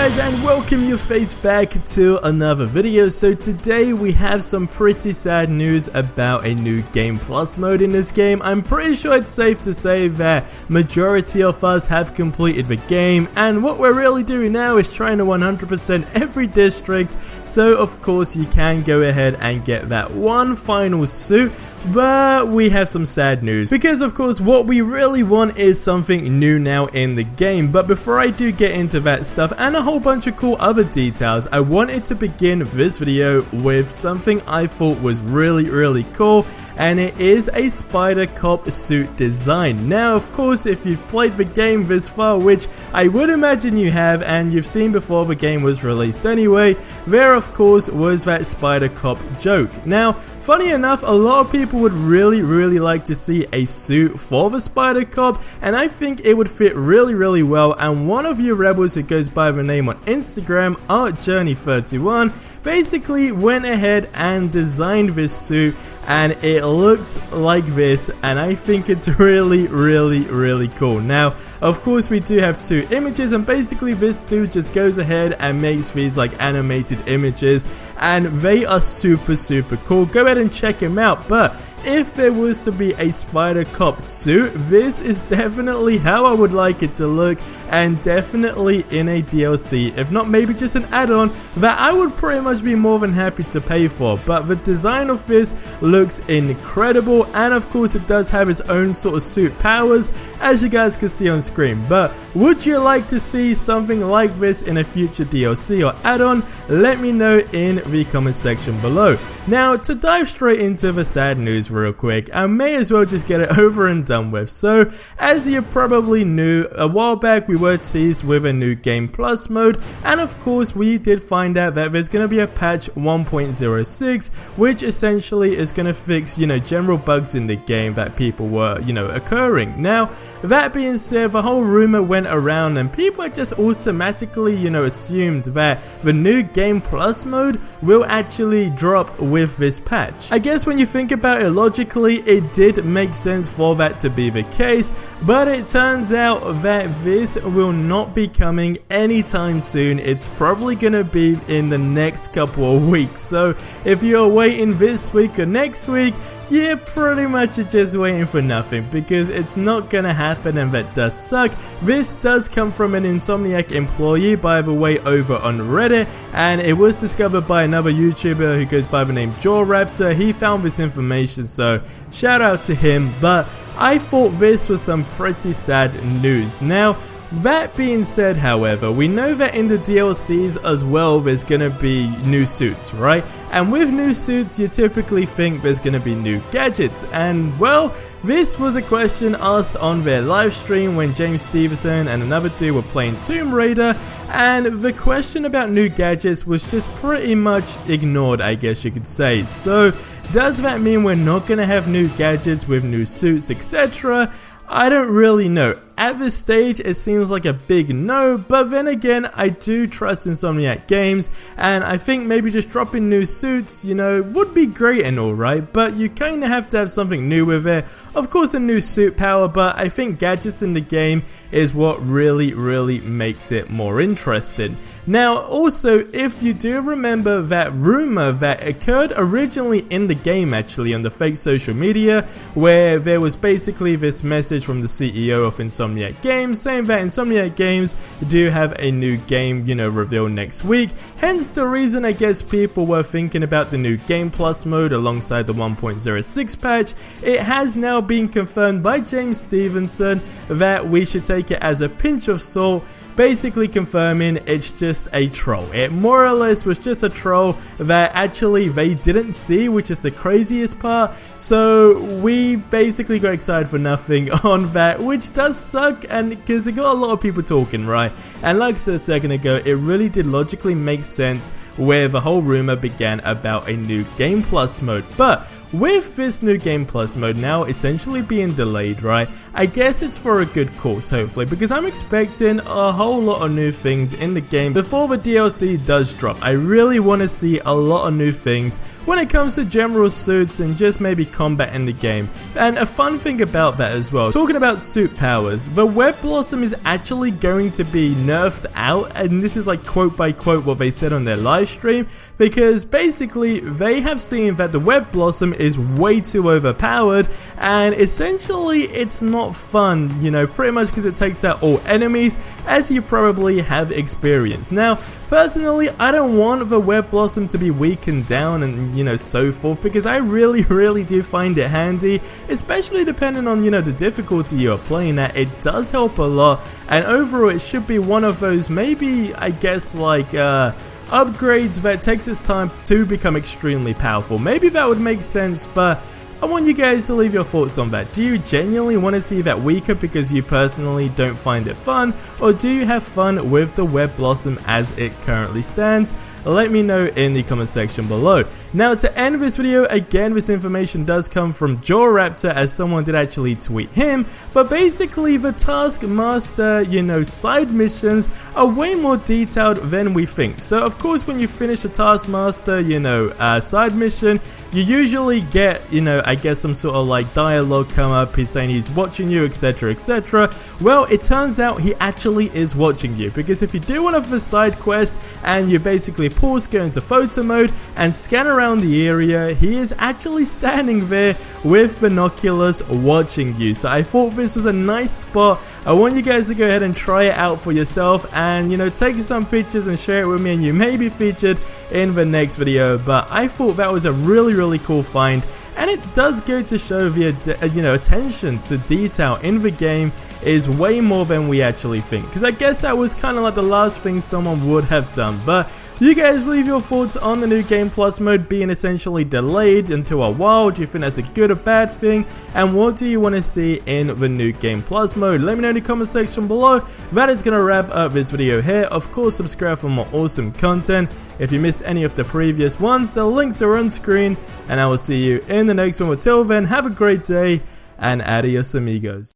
guys, and welcome your face back to another video. So today we have some pretty sad news about a new Game Plus mode in this game. I'm pretty sure it's safe to say that majority of us have completed the game, and what we're really doing now is trying to 100% every district, so of course you can go ahead and get that one final suit. But we have some sad news, because of course what we really want is something new now in the game. But before I do get into that stuff and a whole bunch of cool other details, I wanted to begin this video with something I thought was really cool, and it is a Spider Cop suit design. Now of course, if you've played the game this far, which I would imagine you have, and you've seen before the game was released anyway, there of course was that Spider Cop joke. Now funny enough, a lot of people would really like to see a suit for the Spider Cop, and I think it would fit really well. And one of you rebels who goes by the name on Instagram, ArtJourney31, basically went ahead and designed this suit, and it looks like this, and I think it's really cool. Now of course we do have two images, and basically this dude just goes ahead and makes these like animated images, and they are super cool. Go ahead and check him out. But if there was to be a Spider Cop suit, this is definitely how I would like it to look, and definitely in a DLC, if not maybe just an add-on that I would pretty much be more than happy to pay for. But the design of this looks incredible, and of course it does have its own sort of suit powers, as you guys can see on screen. But would you like to see something like this in a future DLC or add-on? Let me know in the comment section below. Now to dive straight into the sad news real quick, I may as well just get it over and done with. So as you probably knew, a while back we were teased with a new Game Plus mode, and of course we did find out that there's going to be a patch 1.06, which essentially is going to fix, general bugs in the game that people were, occurring. Now that being said, the whole rumor went around, and people just automatically, assumed that the new Game Plus mode will actually drop with this patch. I guess when you think about it logically, it did make sense for that to be the case, but it turns out that this will not be coming anytime soon. It's probably gonna be in the next couple of weeks. So if you're waiting this week or next week, you're pretty much just waiting for nothing, because it's not gonna happen, and that does suck. This does come from an Insomniac employee, by the way, over on Reddit, and it was discovered by another YouTuber who goes by the name JawRaptor. He found this information, so shout out to him. But I thought this was some pretty sad news. Now that being said, however, we know that in the DLCs as well there's gonna be new suits, right? And with new suits you typically think there's gonna be new gadgets, and well, this was a question asked on their live stream when James Stevenson and another dude were playing Tomb Raider, and the question about new gadgets was just pretty much ignored, I guess you could say. So does that mean we're not gonna have new gadgets with new suits, etc.? I don't really know. At this stage it seems like a big no, but then again I do trust Insomniac games, and I think maybe just dropping new suits, would be great and all, right? But you kinda have to have something new with it. Of course a new suit power, but I think gadgets in the game is what really makes it more interesting. Now also, if you do remember that rumor that occurred originally in the game, actually on the fake social media, where there was basically this message from the CEO of Insomniac Games saying that Insomniac Games do have a new game, reveal next week. Hence the reason I guess people were thinking about the new Game Plus mode alongside the 1.06 patch. It has now been confirmed by James Stevenson that we should take it as a pinch of salt, basically confirming it's just a troll. It more or less was just a troll that actually they didn't see, which is the craziest part. So we basically got excited for nothing on that, which does suck, and because it got a lot of people talking, right? And like I said a second ago, it really did logically make sense where the whole rumor began about a new Game Plus mode. But with this new Game Plus mode now essentially being delayed, right, I guess it's for a good cause, hopefully, because I'm expecting a whole lot of new things in the game before the DLC does drop. I really want to see a lot of new things when it comes to general suits and just maybe combat in the game. And a fun thing about that as well, talking about suit powers, the Web Blossom is actually going to be nerfed out, and this is like quote by quote what they said on their live stream, because basically they have seen that the Web Blossom is way too overpowered, and essentially it's not fun, you know, pretty much because it takes out all enemies, as you probably have experienced. Now, personally, I don't want the Web Blossom to be weakened down and, you know, so forth, because I really do find it handy, especially depending on, you know, the difficulty you're playing at. It does help a lot, and overall it should be one of those, maybe, I guess, like, upgrades that takes its time to become extremely powerful. Maybe that would make sense, but I want you guys to leave your thoughts on that. Do you genuinely want to see that weaker because you personally don't find it fun, or do you have fun with the Web Blossom as it currently stands? Let me know in the comment section below. Now, to end this video, again, this information does come from JawRaptor, as someone did actually tweet him, but basically the Taskmaster, you know, side missions are way more detailed than we think. So of course, when you finish a Taskmaster, you know, side mission, you usually get, you know, I guess some sort of like dialogue come up, he's saying he's watching you, etc, etc. Well, it turns out he actually is watching you, because if you do one of the side quests and you basically pause, go into photo mode and scan around the area, he is actually standing there with binoculars watching you. So I thought this was a nice spot. I want you guys to go ahead and try it out for yourself, and, you know, take some pictures and share it with me, and you may be featured in the next video. But I thought that was a really cool find, and it does go to show the, you know, attention to detail in the game is way more than we actually think, because I guess that was kind of like the last thing someone would have done. But you guys leave your thoughts on the new Game Plus mode being essentially delayed until a while. Do you think that's a good or bad thing? And what do you want to see in the new Game Plus mode? Let me know in the comment section below. That is going to wrap up this video here. Of course, subscribe for more awesome content. If you missed any of the previous ones, the links are on screen, and I will see you in the next one. Until then, have a great day, and adios amigos.